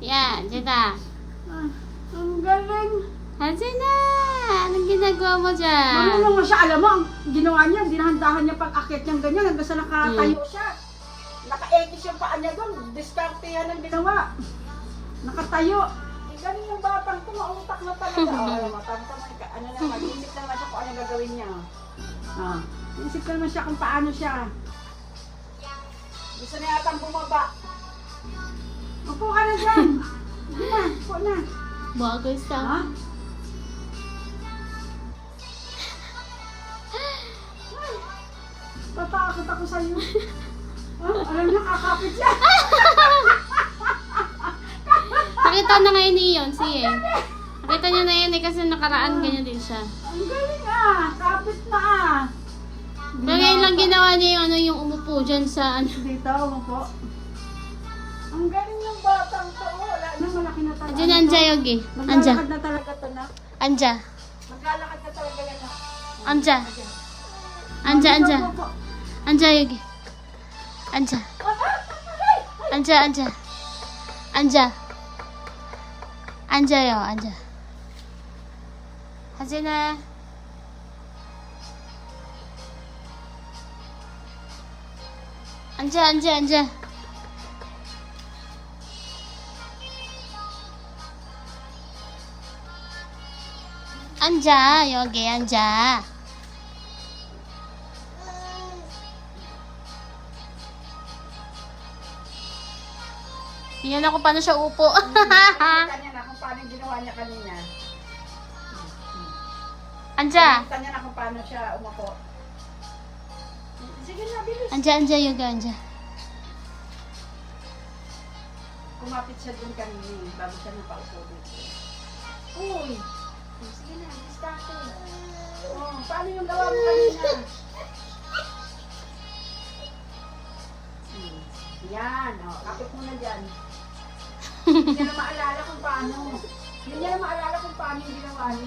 Yan, dito. Ang galing. Hansi na! Anong ginagawa mo dyan? Marunong mo siya. Alam mo, ang ginawa niya, dinahandahan niya pag-akit niyang ganyan hanggang sa nakatayo siya. Naka-ekis yung paa niya doon. Diskarte yan ang ginawa. Nakatayo. Galing yung batang ko, mautak na talaga. Alam mo, ano na, mag-isip naman siya kung ano gagawin niya. Isip naman siya kung paano siya. Gusto na yatang bumaba. Upo ka na dyan. Hindi na, upo na. Bagus ka. Ha? Tatakot ako sa'yo. Alam niya, kakapit siya. Nakita na ngayon ni Yonsi eh. Nakita niya na yan eh kasi nakaraan ganyan din siya. Ang galing kapit na Pero ngayon lang ginawa niya yung, yung umupo dyan sa ano. Dito, umupo. Ang galing ng batang to. Wala na, malaki na talaga. Diyan anja Yogi. Anja. Maglalakad na talaga to na. Anja. Maglalakad na talaga yan na. Anja. Anja, anja. Anja Yogi. Anja. Anja, anja. Anja. 앉아요, 앉아. 하진아. 앉아, 앉아, 앉아. 앉아, 여기 앉아. Tingnan ako paano siya upo. Kita niya na kung paano yung ginawa niya kanina. 앉아. Kita niya na kung paano siya umupo. Sige na, bilis. 앉아, 앉아, 여기 앉아. Kumapit siya dun kanina bago siya napaupo dito. Uy! Sige na, diskarte. Paano yung gawa mo kanina? Yan, kapit mo na dyan. Hindi niya na maalala kung paano. Hindi niya na maalala kung paano yung ginawa niya.